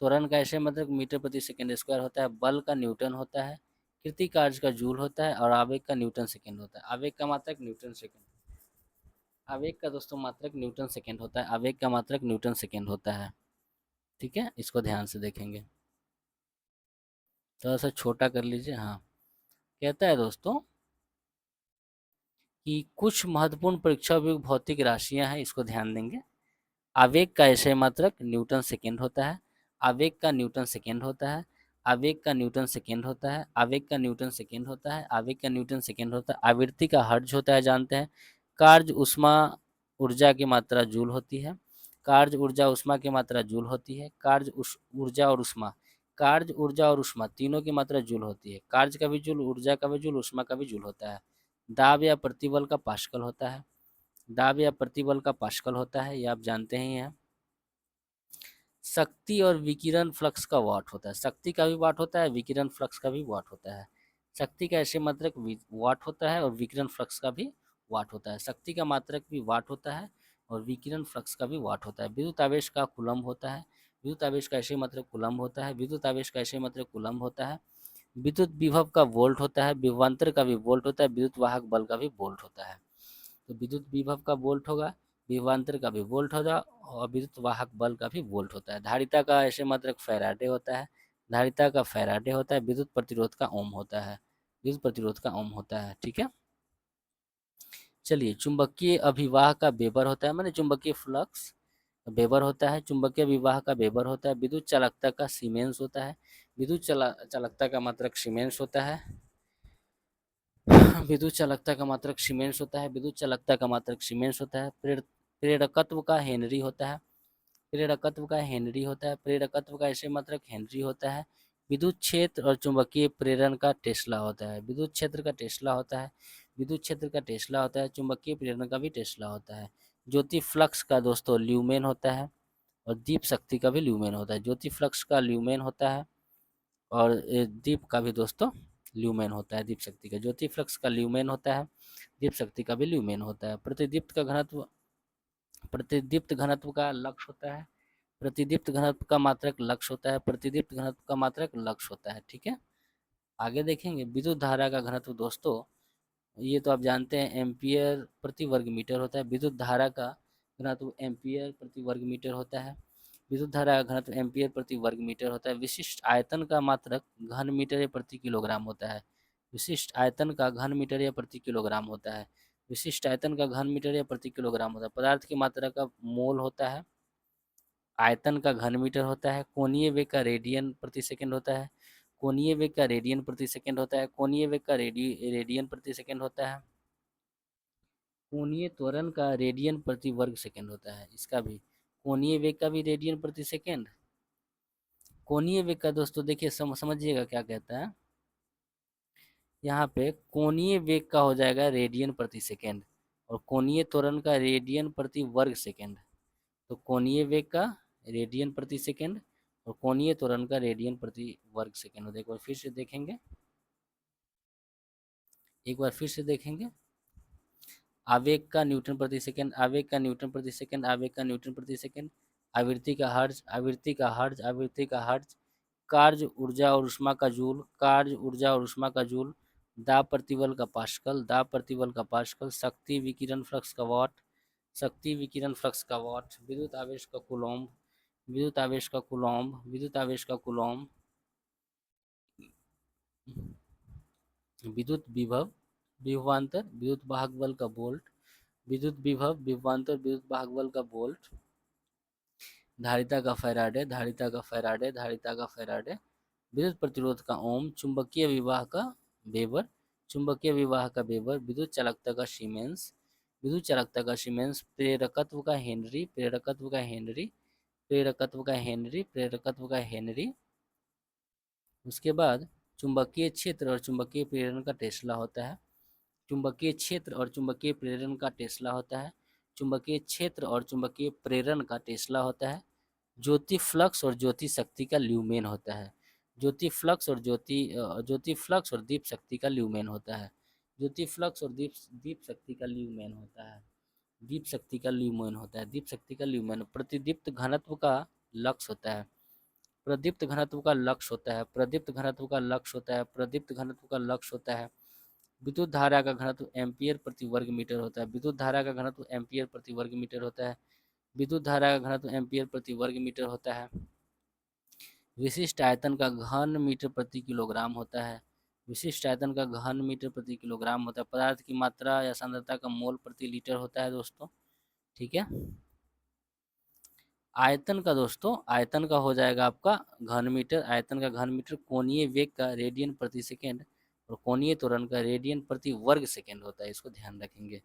त्वरण का एसआई मात्रक मीटर प्रति सेकंड स्क्वायर होता है। बल का न्यूटन होता है। कृति कार्य का जूल होता है और आवेग का न्यूटन सेकंड होता है। आवेग का मात्रक न्यूटन सेकंड। आवेग का दोस्तों मात्रक न्यूटन सेकंड होता है। आवेग का मात्रक न्यूटन सेकंड होता है। ठीक है, इसको ध्यान से देखेंगे। थोड़ा सा छोटा कर लीजिए। हाँ, कहता है दोस्तों कि कुछ महत्वपूर्ण परीक्षा उपयोगी भौतिक राशियां हैं, इसको ध्यान देंगे। आवेग का एसआई मात्रक न्यूटन सेकेंड होता है। आवेग का न्यूटन सेकेंड होता है। आवेग का न्यूटन सेकेंड होता है। आवेग का न्यूटन सेकेंड होता है। आवेग का न्यूटन सेकेंड होता है। आवृत्ति का हर्ज होता है, जानते हैं। कार्य ऊष्मा ऊर्जा की मात्रा जूल होती है। कार्य ऊर्जा ऊष्मा की मात्रा जूल होती है। ऊर्जा और ऊष्मा, कार्य ऊर्जा और ऊष्मा तीनों की मात्रा जूल होती है। कार्य का भी जूल, ऊर्जा का भी जूल, ऊष्मा का भी जूल होता है। दाब या प्रतिबल का पास्कल होता है। दाब या प्रतिबल का पास्कल होता है, ये आप जानते ही हैं। शक्ति और विकिरण फ्लक्स का वाट होता है। शक्ति का भी वाट होता है, विकिरण फ्लक्स का भी वाट होता है। शक्ति का ऐसे मात्रक वाट होता है और विकिरण फ्लक्स का भी वाट होता है। शक्ति का मात्रक भी वाट होता है और विकिरण फ्लक्स का भी वाट होता है। विद्युत आवेश का कूलम्ब होता है। विद्युत आवेश का ऐसे मात्रक कूलम्ब होता है। विद्युत आवेश का ऐसे मात्रक कूलम्ब होता है। विद्युत विभव का वोल्ट होता है। विभवांतर का भी वोल्ट होता है। विद्युत वाहक बल का भी वोल्ट होता है। तो विद्युत विभव का वोल्ट होगा, विभवांतर का भी वोल्ट होगा और विद्युत वाहक बल का भी वोल्ट होता है। धारिता का ऐसे मात्रक फैराडे होता है। धारिता का फैराडे होता है। विद्युत प्रतिरोध का ओम होता है। विद्युत प्रतिरोध का ओम होता है। ठीक है, चलिए। चुंबकीय अभिवाह का वेबर होता है, माने चुंबकीय फ्लक्स वेबर होता है। चुंबकीय विवाह का वेबर होता है। विद्युत चालकता का सीमेंस होता है। विद्युत चालकता का मात्रक सीमेंस होता है। विद्युत चालकता का मात्रक सीमेंस होता है। विद्युत चालकता का मात्रक सीमेंस होता है। प्रेरकत्व का हेनरी होता है। प्रेरकत्व का हेनरी होता है। प्रेरकत्व का ऐसे मात्रक हेनरी होता है। विद्युत क्षेत्र और चुंबकीय प्रेरण का टेस्ला होता है। विद्युत क्षेत्र का टेस्ला होता है। विद्युत क्षेत्र का टेस्ला होता है। चुंबकीय प्रेरण का भी टेस्ला होता है। ज्योति फ्लक्स का दोस्तों ल्यूमेन होता है और दीप शक्ति का भी ल्यूमेन होता है। ज्योति फ्लक्स का ल्यूमेन होता है और दीप का भी दोस्तों ल्यूमेन होता है। दीप शक्ति का, ज्योति फ्लक्स का ल्यूमेन होता है। दीप शक्ति का भी ल्यूमेन होता है। प्रतिदीप्त घनत्व का लक्ष्य होता है। प्रतिदीप्त घनत्व का मात्रक लक्ष्य होता है। प्रतिदीप्त घनत्व का मात्रक लक्ष्य होता है। ठीक है, आगे देखेंगे। विद्युत धारा का घनत्व दोस्तों, ये तो आप जानते हैं, एम्पियर प्रति वर्ग मीटर होता है। विद्युत धारा का घनत्व एम्पियर प्रति वर्ग मीटर होता है। विद्युत धारा का घनत्व एम्पियर प्रति वर्ग मीटर होता है। विशिष्ट आयतन का मात्रक घन मीटर या प्रति किलोग्राम होता है। विशिष्ट आयतन का घन मीटर या प्रति किलोग्राम होता है। विशिष्ट आयतन का घन मीटर या प्रति किलोग्राम होता है। पदार्थ की मात्रा का मोल होता है। आयतन का घन मीटर होता है। कोणीय वेग का रेडियन प्रति सेकंड होता है। कोणीय वेग का रेडियन प्रति सेकंड होता है। कोणीय वेग का रेडियन प्रति सेकंड होता है। कोणीय त्वरण का रेडियन प्रति वर्ग सेकंड होता है। इसका भी कोणीय वेग का भी रेडियन प्रति सेकंड। कोणीय वेग का दोस्तों देखिए, समझिएगा क्या कहता है यहाँ पे। कोणीय वेग का हो जाएगा रेडियन प्रति सेकंड और कोणीय त्वरण का रेडियन प्रति वर्ग सेकंड। तो कोणीय वेग का रेडियन प्रति सेकंड और कोणीय त्वरण का रेडियन प्रति वर्ग सेकंड। एक बार फिर से देखेंगे, एक बार फिर से देखेंगे। आवेग का न्यूटन प्रति सेकंड, आवेग का न्यूटन प्रति सेकंड, आवेग का न्यूटन प्रति सेकंड। आवृत्ति का हर्ज, आवृत्ति का हर्ज, आवृत्ति का हर्ज। कार्य ऊर्जा और ऊष्मा का जूल, कार्य ऊर्जा और ऊष्मा का जूल। दाब प्रतिबल का पास्कल, दाब प्रतिबल का पास्कल। शक्ति विकिरण फ्लक्स का वाट, शक्ति विकिरण फ्लक्स का वाट। विद्युत आवेश का कूलॉम्ब, विद्युत आवेश का कूलॉम्ब, विद्युत आवेश का कूलॉम्ब। विद्युत विभव, विभवांतर, विद्युत वाहक बल का वोल्ट। विद्युत विभव, विभवांतर, विद्युत वाहक बल का वोल्ट। धारिता का फैराडे, धारिता का फैराडे, धारिता का फैराडे। विद्युत प्रतिरोध का ओम। चुंबकीय विवाह का वेबर, चुंबकीय विवाह का वेबर। विद्युत चालकता का सीमेंस, विद्युत चालकता का सीमेंस। प्रेरकत्व का हेनरी, प्रेरकत्व का हेनरी, प्रेरकत्व का हेनरी, प्रेरकत्व का हेनरी। उसके बाद चुंबकीय क्षेत्र और चुंबकीय प्रेरण का टेस्ला होता है। चुंबकीय क्षेत्र और चुंबकीय प्रेरण का टेस्ला होता है। चुंबकीय क्षेत्र और चुंबकीय प्रेरण का टेस्ला होता है। ज्योति फ्लक्स और ज्योति शक्ति का ल्यूमेन होता है। ज्योति फ्लक्स और ज्योति फ्लक्स और दीप शक्ति का ल्यूमेन होता है। ज्योति फ्लक्स और दीप दीप शक्ति का ल्यूमेन होता है। दीप शक्ति का ल्यूमेन होता है। दीप शक्ति का ल्यूमेन प्रतिदीप्त घनत्व का लक्ष्य होता है। प्रदीप्त घनत्व का लक्ष्य होता है। प्रदीप्त घनत्व का लक्ष्य होता है। प्रदीप्त घनत्व का लक्ष्य होता है। विद्युत धारा का घनत्व एम्पियर प्रति वर्ग मीटर होता है। विद्युत धारा का घनत्व एम्पियर प्रति वर्ग मीटर होता है। विद्युत धारा का घनत्व एम्पियर प्रति वर्ग मीटर होता है। विशिष्ट आयतन का घन मीटर प्रति किलोग्राम होता है। विशिष्ट आयतन का घन मीटर प्रति किलोग्राम होता है। पदार्थ की मात्रा या सांद्रता का मोल प्रति लीटर होता है दोस्तों। ठीक है। आयतन का दोस्तों, आयतन का हो जाएगा आपका घन मीटर। आयतन का घन मीटर कोणीय वेग का रेडियन प्रति सेकेंड और कोणीय त्वरण का रेडियन प्रति वर्ग सेकेंड होता है, इसको ध्यान रखेंगे।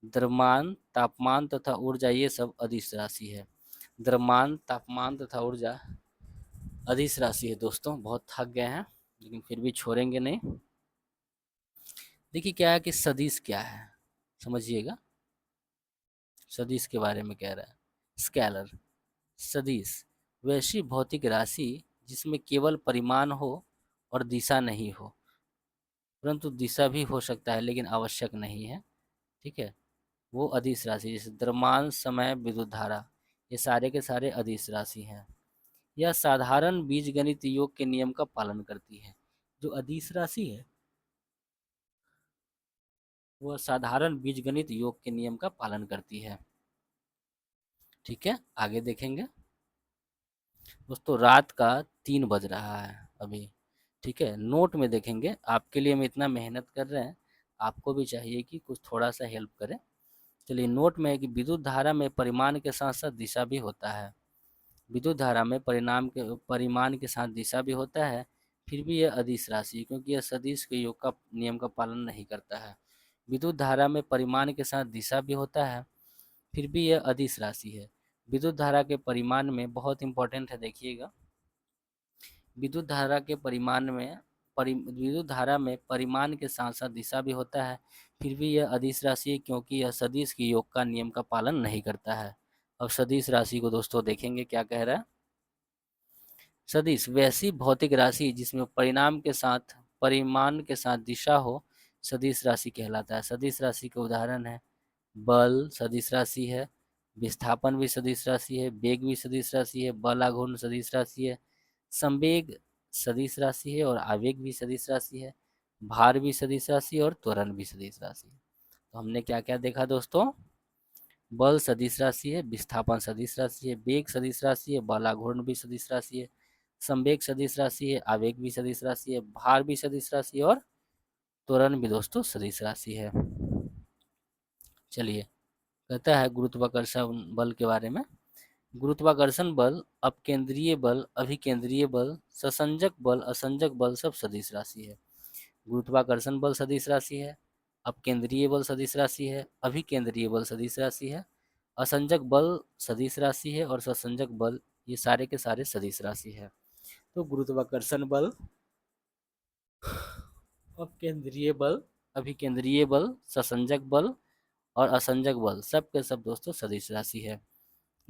द्रव्यमान, तापमान तथा ऊर्जा ये सब अदिश राशि है। द्रव्यमान, तापमान तथा ऊर्जा अदिश राशि है दोस्तों। बहुत थक गए हैं लेकिन फिर भी छोड़ेंगे नहीं। देखिए क्या है कि सदिश क्या है, समझिएगा। सदिश के बारे में कह रहा है। स्केलर सदिश वैसी भौतिक राशि जिसमें केवल परिमाण हो और दिशा नहीं हो, परंतु दिशा भी हो सकता है लेकिन आवश्यक नहीं है। ठीक है, वो अदिश राशि, जैसे द्रव्यमान, समय, विद्युत धारा, ये सारे के सारे अदिश राशि हैं। यह साधारण बीजगणित योग के नियम का पालन करती है। जो अदिश राशि है वह साधारण बीजगणित योग के नियम का पालन करती है। ठीक है, आगे देखेंगे दोस्तों। रात का 3 बज रहा है अभी। ठीक है, नोट में देखेंगे। आपके लिए हम इतना मेहनत कर रहे हैं, आपको भी चाहिए कि कुछ थोड़ा सा हेल्प करें। चलिए, नोट में है कि विद्युत धारा में परिमाण के साथ साथ दिशा भी होता है। विद्युत धारा में परिमाण के साथ दिशा भी होता है, फिर भी यह अदिश राशि है क्योंकि यह सदिश के योग का नियम का पालन नहीं करता है। विद्युत धारा में परिमाण के साथ दिशा भी होता है, फिर भी यह अदिश राशि है। विद्युत धारा के परिमाण में बहुत इंपॉर्टेंट है, देखिएगा। विद्युत धारा के परिमाण में विद्युत धारा में परिमाण के साथ साथ दिशा भी होता है, फिर भी यह अदिश राशि है क्योंकि यह सदिश के योग का नियम का पालन नहीं करता है। अब सदिश राशि को दोस्तों देखेंगे क्या कह रहा है। सदिश वैसी भौतिक राशि जिसमें परिणाम के साथ परिमाण के साथ दिशा हो, सदिश राशि कहलाता है। सदिश राशि के उदाहरण है बल सदिश राशि है, विस्थापन भी सदिश राशि है, वेग भी सदिश राशि है, बल आघूर्ण सदिश राशि है, संवेग सदिश राशि है और आवेग भी सदिश राशि है, भार भी सदिश राशि है और त्वरण भी सदिश राशि है। तो हमने क्या क्या देखा दोस्तों। बल सदिश राशि है, विस्थापन सदिश राशि है, वेग सदिश राशि है, बल आघूर्ण भी सदिश राशि है, संवेग सदिश राशि है, आवेग भी सदिश राशि है, भार भी सदिश राशि है और त्वरण भी दोस्तों सदिश राशि है। चलिए, कहता है गुरुत्वाकर्षण बल के बारे में। गुरुत्वाकर्षण बल, अपकेंद्रीय बल, अभिकेंद्रीय बल, ससंजक बल, असंजक बल सब सदिश राशि है। गुरुत्वाकर्षण बल सदिश राशि है, अपकेंद्रीय बल सदिश राशि है, अभिकेंद्रीय बल सदिश राशि है, असंजक बल सदिश राशि है और ससंजक बल, ये सारे के सारे सदिश राशि है। तो गुरुत्वाकर्षण बल, अपकेंद्रीय बल, अभिकेंद्रीय बल, ससंजक बल और असंजक बल सब के सब दोस्तों सदिश राशि है।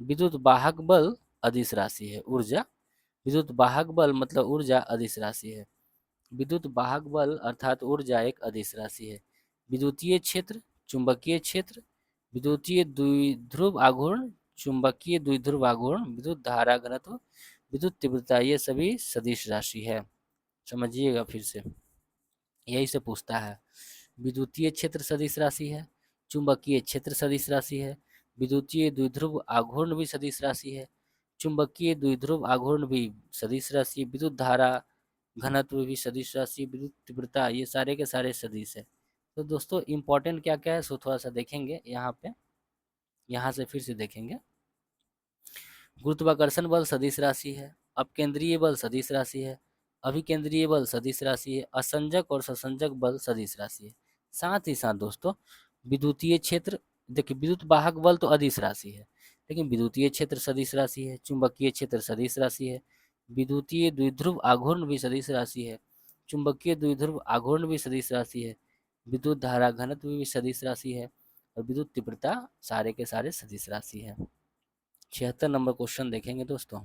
विद्युत वाहक बल अदिश राशि है। ऊर्जा, विद्युत वाहक बल मतलब ऊर्जा अदिश राशि है। विद्युत वाहक बल अर्थात ऊर्जा एक अदिश राशि है। विद्युतीय क्षेत्र, चुंबकीय क्षेत्र, विद्युतीय द्विध्रुव आघूर्ण, चुंबकीय द्विध्रुव आघूर्ण, विद्युत धारा घनत्व, विद्युत तीव्रता, ये सभी सदिश राशि है। समझिएगा फिर से, यही से पूछता है। विद्युतीय क्षेत्र सदिश राशि है, चुंबकीय क्षेत्र सदिश राशि है, विद्युतीय द्विध्रुव आघूर्ण भी सदिश राशि है, चुंबकीय द्विध्रुव आघूर्ण भी सदिश राशि, विद्युत धारा घनत्व भी सदिश राशि, विद्युत तीव्रता, ये सारे के सारे सदिश है। तो दोस्तों इम्पोर्टेंट क्या क्या है सो थोड़ा सा देखेंगे यहाँ पे, यहाँ से फिर से देखेंगे। गुरुत्वाकर्षण बल सदिश राशि है, अपकेंद्रीय बल सदिश राशि है, अभिकेंद्रीय बल सदिश राशि है, असंजक और ससंजक बल सदिश राशि है। साथ ही साथ दोस्तों विद्युतीय क्षेत्र, देखिए विद्युत वाहक बल तो अदिश राशि है, लेकिन विद्युतीय क्षेत्र सदिश राशि है, चुंबकीय क्षेत्र सदिश राशि है, विद्युतीय द्विध्रुव आघूर्ण भी सदिश राशि है, चुंबकीय द्विध्रुव आघूर्ण भी सदिश राशि है, विद्युत धारा घनत्व भी सदिश राशि है और विद्युत तीव्रता सारे के सारे सदिश राशि है। 76 नंबर क्वेश्चन देखेंगे दोस्तों।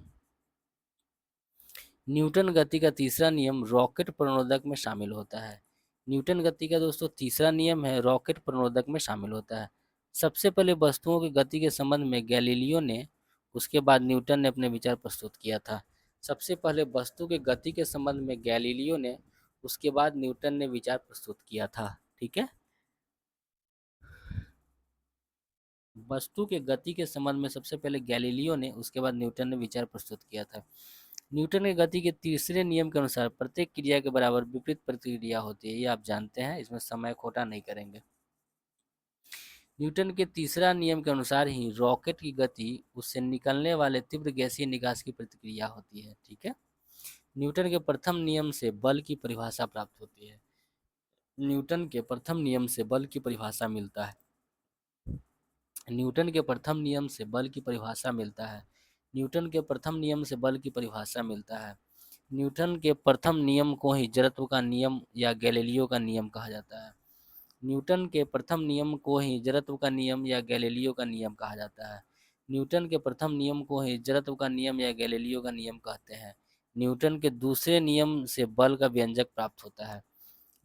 न्यूटन गति का तीसरा नियम रॉकेट प्रणोदक में शामिल होता है। न्यूटन गति का दोस्तों तीसरा नियम है रॉकेट प्रणोदक में शामिल होता है। सबसे पहले वस्तुओं की गति के संबंध में गैलीलियो ने, उसके बाद न्यूटन ने अपने विचार प्रस्तुत किया था। सबसे पहले वस्तु के गति के संबंध में गैलीलियो ने, उसके बाद न्यूटन ने विचार प्रस्तुत किया था। ठीक है, वस्तु के गति के संबंध में सबसे पहले गैलीलियो ने, उसके बाद न्यूटन ने विचार प्रस्तुत किया था। न्यूटन के गति के तीसरे नियम के अनुसार प्रत्येक क्रिया के बराबर विपरीत प्रतिक्रिया होती है। ये आप जानते हैं, इसमें समय खोटा नहीं करेंगे। न्यूटन के तीसरा नियम के अनुसार ही रॉकेट की गति उससे निकलने वाले तीव्र गैसीय निकास की प्रतिक्रिया होती है। ठीक है, न्यूटन के प्रथम नियम से बल की परिभाषा प्राप्त होती है। न्यूटन के प्रथम नियम से बल की परिभाषा मिलता है। न्यूटन के प्रथम नियम से बल की परिभाषा मिलता है। न्यूटन के प्रथम नियम से बल की परिभाषा मिलता है। न्यूटन के प्रथम नियम को ही जड़त्व का नियम या गैलीलियो का नियम कहा जाता है। न्यूटन के प्रथम नियम को ही जड़त्व का नियम या गैलीलियो का नियम कहा जाता है। न्यूटन के प्रथम नियम को ही जड़त्व का नियम या गैलीलियो का नियम कहते हैं। न्यूटन के दूसरे नियम से बल का व्यंजक प्राप्त होता है।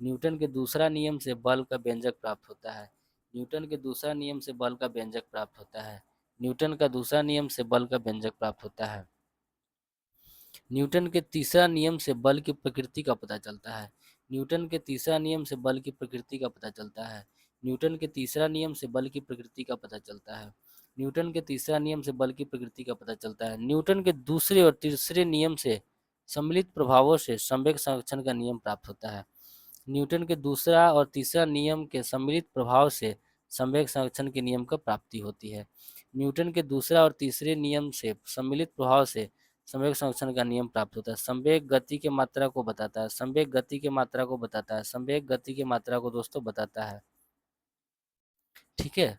न्यूटन के दूसरा नियम से बल का व्यंजक प्राप्त होता है। न्यूटन के दूसरा नियम से बल का व्यंजक प्राप्त होता है। न्यूटन का दूसरा नियम से बल का व्यंजक प्राप्त होता है। न्यूटन के तीसरा नियम से बल की प्रकृति का पता चलता है। न्यूटन के तीसरा नियम से बल की प्रकृति का पता चलता है। न्यूटन के तीसरा नियम से बल की प्रकृति का पता चलता है। न्यूटन के तीसरा नियम से बल की प्रकृति का पता चलता है। न्यूटन के दूसरे और तीसरे नियम से सम्मिलित प्रभावों से संवेग संरक्षण का नियम प्राप्त होता है। न्यूटन के दूसरा और तीसरा नियम के सम्मिलित प्रभाव से संवेग संरक्षण के नियम का प्राप्ति होती है। न्यूटन के दूसरा और तीसरे नियम से सम्मिलित प्रभाव से संवेग संरक्षण का नियम प्राप्त होता है। संवेग गति की मात्रा को बताता है। संवेग गति की मात्रा को बताता है। संवेग गति की मात्रा को दोस्तों बताता है। ठीक है,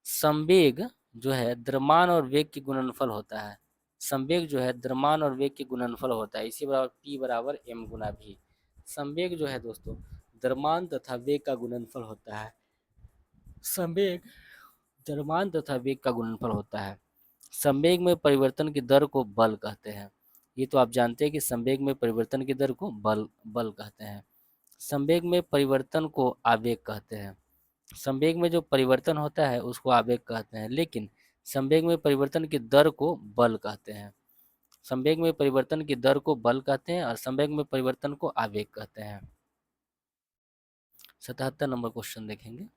संवेग जो है द्रव्यमान और वेग के गुणनफल होता है। संवेग जो है द्रव्यमान और वेग के गुणनफल होता है। इसी बराबर P बराबर m गुना v। संवेग जो है दोस्तों द्रव्यमान तथा वेग का गुणनफल होता है। संवेग द्रव्यमान तथा वेग का गुणनफल होता है। संवेग में परिवर्तन की दर को बल कहते हैं। ये तो आप जानते हैं कि संवेग में परिवर्तन की दर को बल बल कहते हैं। संवेग में परिवर्तन को आवेग कहते हैं। संवेग में जो परिवर्तन होता है उसको आवेग कहते हैं, लेकिन संवेग में परिवर्तन की दर को बल कहते हैं। संवेग में परिवर्तन की दर को बल कहते हैं और संवेग में परिवर्तन को आवेग कहते हैं। 77 नंबर क्वेश्चन देखेंगे।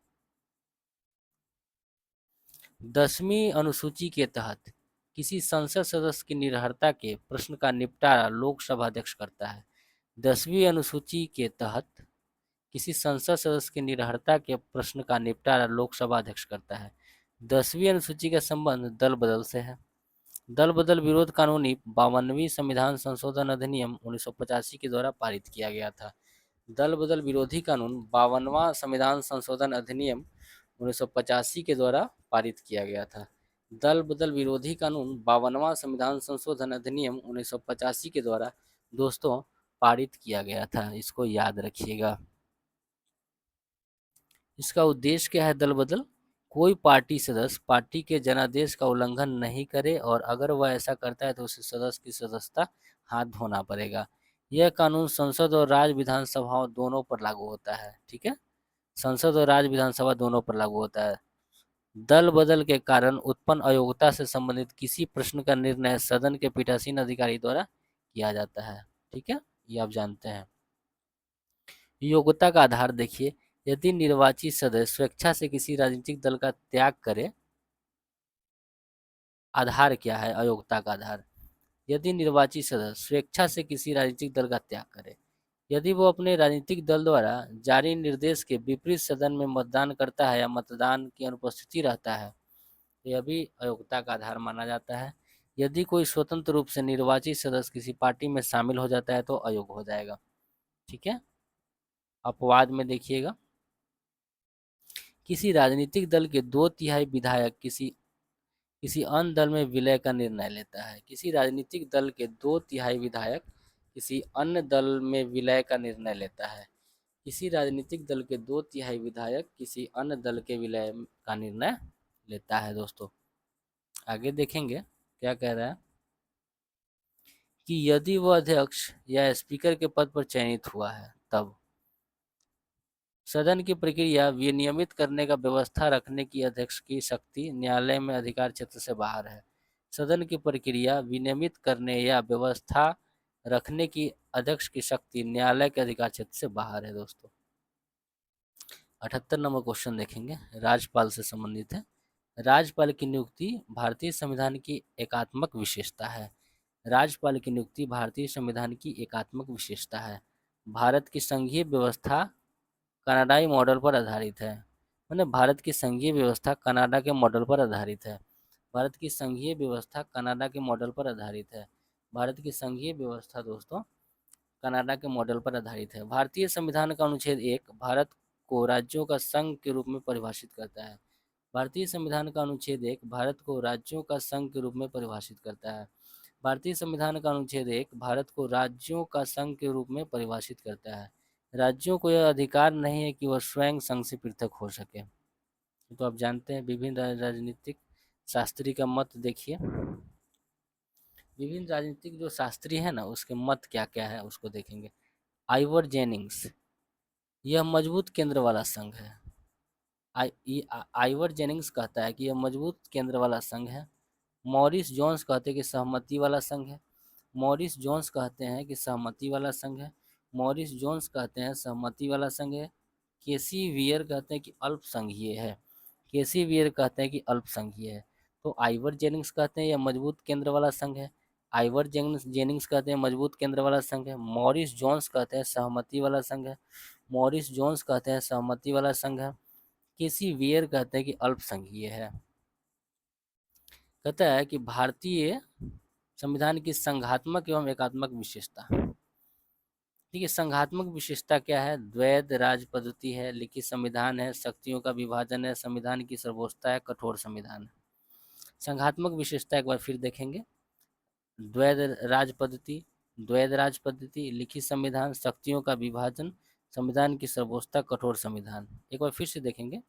10वीं अनुसूची के तहत किसी संसद सदस्य की निरर्हता के प्रश्न का निपटारा लोकसभा अध्यक्ष करता है। 10वीं अनुसूची के तहत किसी संसद सदस्य की निरर्हता के प्रश्न का निपटारा लोकसभा अध्यक्ष करता है। 10वीं अनुसूची का संबंध दल बदल से है। दल बदल विरोध कानूनी 52वीं संविधान संशोधन अधिनियम 1985 के द्वारा पारित किया गया था। दल बदल विरोधी कानून 52वां संविधान संशोधन अधिनियम 1985 के द्वारा पारित किया गया था। दल बदल विरोधी कानून 52वां संविधान संशोधन अधिनियम 1985 के द्वारा दोस्तों पारित किया गया था। इसको याद रखिएगा। इसका उद्देश्य क्या है? दल बदल कोई पार्टी सदस्य पार्टी के जनादेश का उल्लंघन नहीं करे और अगर वह ऐसा करता है तो उसे सदस्य की सदस्यता हाथ धोना पड़ेगा। यह कानून संसद और राज्य विधानसभाओं दोनों पर लागू होता है। ठीक है, संसद और राज्य विधानसभा दोनों पर लागू होता है। दल बदल के कारण उत्पन्न अयोग्यता से संबंधित किसी प्रश्न का निर्णय सदन के पीठासीन अधिकारी द्वारा किया जाता है। ठीक है, ये आप जानते हैं। योग्यता का आधार देखिए, यदि निर्वाचित सदस्य स्वेच्छा से किसी राजनीतिक दल का त्याग करे, आधार क्या है अयोग्यता का आधार? यदि निर्वाचित सदस्य स्वेच्छा से किसी राजनीतिक दल का त्याग करे, यदि वो अपने राजनीतिक दल द्वारा जारी निर्देश के विपरीत सदन में मतदान करता है या मतदान की अनुपस्थिति रहता है, तो यह भी अयोग्यता का आधार माना जाता है। यदि कोई स्वतंत्र रूप से निर्वाचित सदस्य किसी पार्टी में शामिल हो जाता है तो अयोग्य हो जाएगा। ठीक है, अपवाद में देखिएगा, किसी राजनीतिक दल के 2/3 विधायक किसी किसी अन्य दल में विलय का निर्णय लेता है। किसी राजनीतिक दल के 2/3 विधायक किसी अन्य दल में विलय का निर्णय लेता है। किसी राजनीतिक दल के 2/3 विधायक किसी अन्य दल के विलय का निर्णय लेता है। दोस्तों आगे देखेंगे क्या कह रहा है कि यदि वह अध्यक्ष या स्पीकर के पद पर चयनित हुआ है तब सदन की प्रक्रिया विनियमित करने का व्यवस्था रखने की अध्यक्ष की शक्ति न्यायालय में अधिकार क्षेत्र से बाहर है। सदन की प्रक्रिया विनियमित करने या व्यवस्था रखने की अध्यक्ष की शक्ति न्यायालय के अधिकार क्षेत्र से बाहर है दोस्तों। 78 नंबर क्वेश्चन देखेंगे, राज्यपाल से संबंधित है। राज्यपाल की नियुक्ति भारतीय संविधान की एकात्मक विशेषता है। राज्यपाल की नियुक्ति भारतीय संविधान की एकात्मक विशेषता है। भारत की संघीय व्यवस्था कनाडाई मॉडल पर आधारित है। मतलब भारत की संघीय व्यवस्था कनाडा के मॉडल पर आधारित है। भारत की संघीय व्यवस्था कनाडा के मॉडल पर आधारित है। भारत की संघीय व्यवस्था दोस्तों कनाडा के मॉडल पर आधारित है। भारतीय संविधान का अनुच्छेद 1 भारत को राज्यों का संघ के रूप में परिभाषित करता है। भारतीय संविधान का अनुच्छेद 1 भारत को राज्यों का संघ के रूप में परिभाषित करता है। भारतीय संविधान का अनुच्छेद 1 भारत को राज्यों का संघ के रूप में परिभाषित करता है। राज्यों को यह अधिकार नहीं है कि वह स्वयं संघ से पृथक हो सके। तो आप जानते हैं विभिन्न राजनीतिक शास्त्री का मत देखिए। विभिन्न राजनीतिक जो शास्त्री है ना उसके मत क्या क्या है उसको देखेंगे। आइवर जेनिंग्स, यह मजबूत केंद्र वाला संघ है। आइवर जेनिंग्स कहता है कि यह मजबूत केंद्र वाला संघ है। मॉरिस जोन्स कहते हैं कि सहमति वाला संघ है। मॉरिस जोन्स कहते हैं कि सहमति वाला संघ है। मॉरिस जोन्स कहते हैं सहमति वाला संघ है। केसी वियर कहते हैं कि अल्पसंघीय है। केसी वियर कहते हैं कि अल्पसंघीय है। तो आइवर जेनिंग्स कहते हैं यह मजबूत केंद्र वाला संघ है। आइवर जेनिंग्स कहते हैं मजबूत केंद्र वाला संघ है। मॉरिस जोन्स कहते हैं सहमति वाला संघ है। मॉरिस जोन्स कहते हैं सहमति वाला संघ है। केसी वियर कहते हैं कि अल्पसंघीय है। कहता है कि भारतीय संविधान की संघात्मक एवं एकात्मक विशेषता। ठीक है, संघात्मक विशेषता क्या है? द्वैध राज पद्धति है, लिखित संविधान है, शक्तियों का विभाजन है, संविधान की सर्वोच्चता है, कठोर संविधान है। संघात्मक विशेषता एक बार फिर देखेंगे। द्वैध राज पद्धति, द्वैध राज पद्धति, लिखित संविधान, शक्तियों का विभाजन, संविधान की सर्वोच्चता, कठोर संविधान। एक बार फिर से देखेंगे।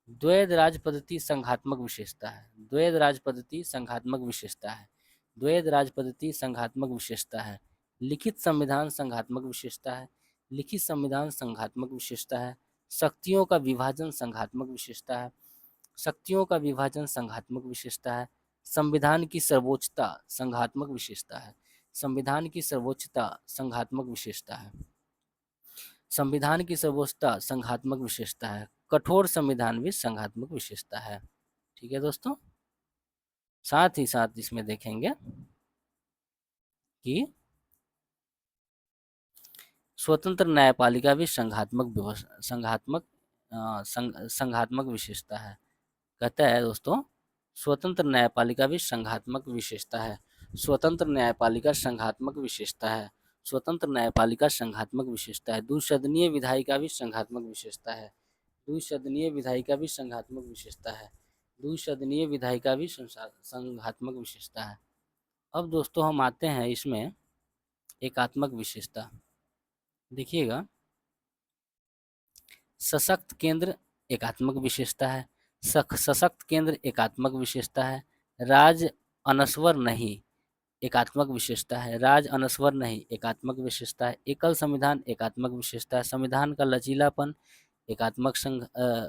द्वैध राज पद्धति संघात्मक विशेषता है। द्वैध राज पद्धति संघात्मक विशेषता है। द्वैध राज पद्धति संघात्मक विशेषता है। लिखित संविधान संघात्मक विशेषता है। लिखित संविधान संघात्मक विशेषता है। शक्तियों का विभाजन संघात्मक विशेषता है। शक्तियों का विभाजन संघात्मक विशेषता है। संविधान की सर्वोच्चता संघात्मक विशेषता है। संविधान की सर्वोच्चता संघात्मक विशेषता है। संविधान की सर्वोच्चता संघात्मक विशेषता है। कठोर संविधान भी संघात्मक विशेषता है। ठीक है दोस्तों, साथ ही साथ इसमें देखेंगे कि स्वतंत्र न्यायपालिका भी संघात्मक विशेषता है। कहता है दोस्तों स्वतंत्र न्यायपालिका भी संघात्मक विशेषता है। स्वतंत्र न्यायपालिका संघात्मक विशेषता है। स्वतंत्र न्यायपालिका संघात्मक विशेषता है। द्विसदनीय विधायिका भी संघात्मक विशेषता है। द्विसदनीय विधायिका भी संघात्मक विशेषता है। द्विसदनीय विधायिका भी संघात्मक विशेषता है। अब दोस्तों हम आते हैं इसमें एकात्मक विशेषता। देखिएगा, सशक्त केंद्र एकात्मक विशेषता है। सशक्त केंद्र एकात्मक विशेषता है। राज अनस्वर नहीं एकात्मक विशेषता है। राज अनस्वर नहीं एकात्मक विशेषता है। एकल संविधान एकात्मक विशेषता है। संविधान का लचीलापन एकात्मक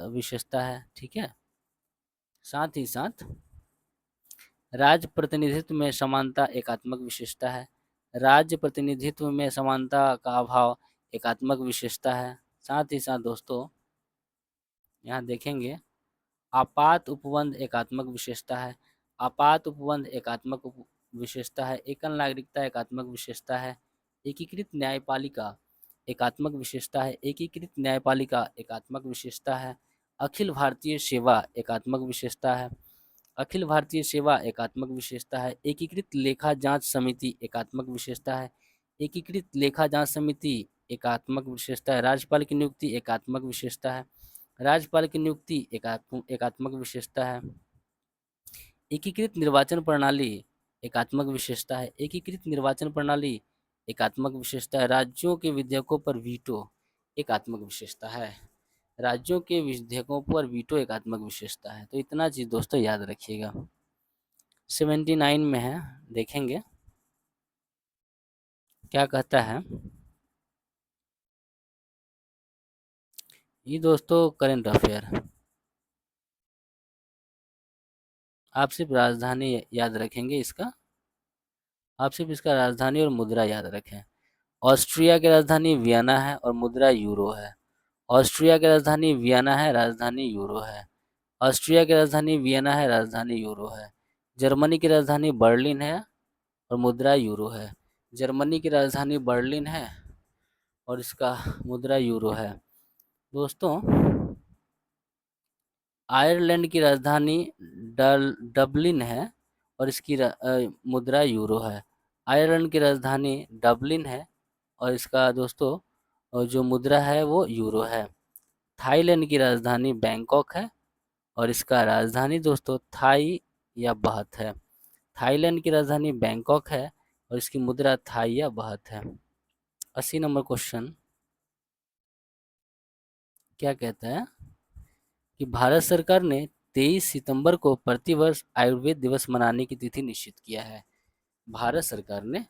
विशेषता है। ठीक है, साथ ही साथ राज्य प्रतिनिधित्व में समानता एकात्मक विशेषता है। राज्य प्रतिनिधित्व में समानता का अभाव एकात्मक विशेषता है। साथ ही साथ दोस्तों यहाँ देखेंगे आपात उपबंध एकात्मक विशेषता है। आपात उपबंध एकात्मक विशेषता है। एकल नागरिकता एकात्मक विशेषता है। एकीकृत न्यायपालिका एकात्मक विशेषता है। एकीकृत न्यायपालिका एकात्मक विशेषता है। अखिल भारतीय सेवा एकात्मक विशेषता है। अखिल भारतीय सेवा एकात्मक विशेषता है। एकीकृत लेखा जांच समिति एकात्मक विशेषता है। एकीकृत लेखा जांच समिति एकात्मक विशेषता है। राज्यपाल की नियुक्ति एकात्मक विशेषता है। राज्यपाल की नियुक्ति एकात्मक विशेषता है। एकीकृत निर्वाचन प्रणाली एकात्मक विशेषता है। एकीकृत निर्वाचन प्रणाली एकात्मक विशेषता है। राज्यों के विधेयकों पर वीटो एकात्मक विशेषता है। राज्यों के विधेयकों पर वीटो एकात्मक विशेषता है। तो इतना चीज दोस्तों याद रखिएगा। 79 में है, देखेंगे क्या कहता है। ये दोस्तों करंट अफेयर। आप सिर्फ राजधानी याद रखेंगे इसका, आप सिर्फ इसका राजधानी और मुद्रा याद रखें। ऑस्ट्रिया की राजधानी वियना है और मुद्रा यूरो है। ऑस्ट्रिया की राजधानी वियना है, राजधानी यूरो है। ऑस्ट्रिया की राजधानी वियना है, राजधानी यूरो है। जर्मनी की राजधानी बर्लिन है और मुद्रा यूरो है। जर्मनी की राजधानी बर्लिन है और इसका मुद्रा यूरो है। दोस्तों, आयरलैंड की राजधानी डबलिन है और इसकी मुद्रा यूरो है। आयरलैंड की राजधानी डबलिन है और इसका दोस्तों जो मुद्रा है वो यूरो है। थाईलैंड की राजधानी बैंकॉक है और इसका राजधानी दोस्तों थाई या बाहत है। थाईलैंड की राजधानी बैंकॉक है और इसकी मुद्रा थाई या बाहत है। 80 नंबर क्वेश्चन क्या कहता है कि भारत सरकार ने 23 सितंबर को प्रतिवर्ष आयुर्वेद दिवस मनाने की तिथि निश्चित किया है। भारत सरकार ने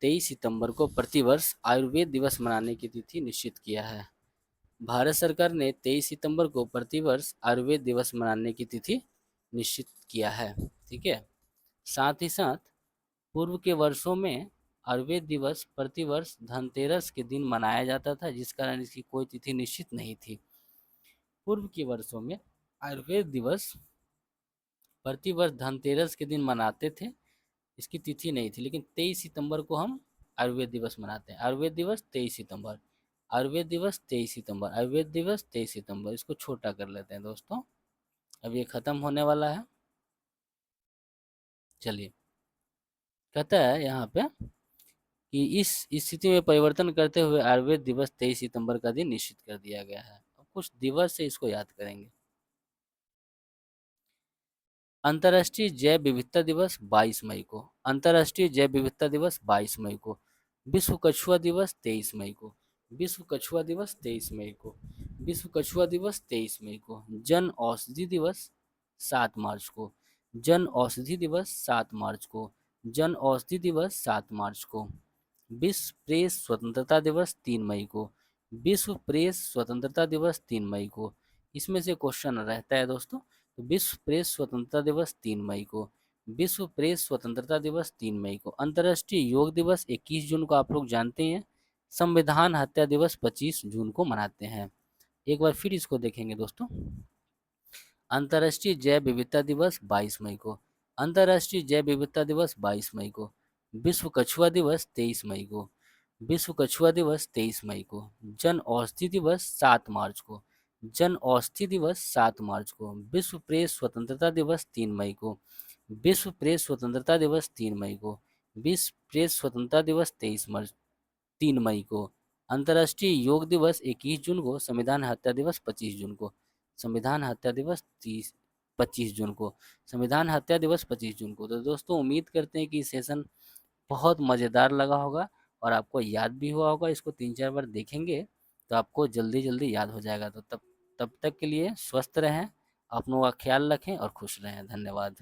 23 सितंबर को प्रतिवर्ष आयुर्वेद दिवस मनाने की तिथि निश्चित किया है। भारत सरकार ने 23 सितंबर को प्रतिवर्ष आयुर्वेद दिवस मनाने की तिथि निश्चित किया है। ठीक है। साथ ही साथ पूर्व के वर्षों में आयुर्वेद दिवस प्रतिवर्ष धनतेरस के दिन मनाया जाता था, जिस कारण इसकी कोई तिथि निश्चित नहीं थी। पूर्व के वर्षों में आयुर्वेद दिवस प्रतिवर्ष धनतेरस के दिन मनाते थे, इसकी तिथि नहीं थी, लेकिन 23 सितंबर को हम आयुर्वेद दिवस मनाते हैं। आयुर्वेद दिवस 23 सितंबर, आयुर्वेद दिवस 23 सितंबर, आयुर्वेद दिवस 23 सितंबर। इसको छोटा कर लेते हैं दोस्तों, अब ये खत्म होने वाला है। चलिए, कहता है यहाँ पे कि इस स्थिति में परिवर्तन करते हुए आयुर्वेद दिवस 23 सितंबर का दिन निश्चित कर दिया गया है। अब कुछ दिवस से इसको याद करेंगे। अंतर्राष्ट्रीय जैव विविधता दिवस 22 मई को। अंतर्राष्ट्रीय जैव विविधता दिवस 22 मई को। विश्व कछुआ दिवस 23 मई को। विश्व कछुआ दिवस 23 मई को। विश्व कछुआ दिवस 23 मई को। जन औषधि दिवस 7 मार्च को। जन औषधि दिवस 7 मार्च को। जन औषधि दिवस 7 मार्च को। विश्व प्रेस स्वतंत्रता दिवस 3 मई को। विश्व प्रेस स्वतंत्रता दिवस 3 मई को। इसमें से क्वेश्चन रहता है दोस्तों, तो विश्व प्रेस स्वतंत्रता दिवस 3 मई को। विश्व प्रेस स्वतंत्रता दिवस 3 मई को। अंतर्राष्ट्रीय योग दिवस 21 जून को आप लोग जानते हैं। संविधान हत्या दिवस 25 जून को मनाते हैं। एक बार फिर इसको देखेंगे दोस्तों। अंतर्राष्ट्रीय जैव विविधता दिवस 22 मई को। अंतर्राष्ट्रीय जैव विविधता दिवस 22 मई को। विश्व कछुआ दिवस 23 मई को। विश्व कछुआ दिवस 23 मई को। जन औषधि दिवस 7 मार्च को। जन औषधि दिवस 7 मार्च को। विश्व प्रेस स्वतंत्रता दिवस 3 मई को। विश्व प्रेस स्वतंत्रता दिवस 3 मई को। विश्व प्रेस स्वतंत्रता दिवस 3 मई को। अंतर्राष्ट्रीय योग दिवस 21 जून को। संविधान हत्या दिवस 25 जून को। संविधान हत्या दिवस 25 जून को। संविधान हत्या दिवस 25 जून को। तो दोस्तों, उम्मीद करते हैं कि सेशन बहुत मज़ेदार लगा होगा और आपको याद भी हुआ होगा। इसको 3-4 बार देखेंगे तो आपको जल्दी जल्दी याद हो जाएगा। तो तब तब तक के लिए स्वस्थ रहें, अपनों का ख्याल रखें और खुश रहें। धन्यवाद।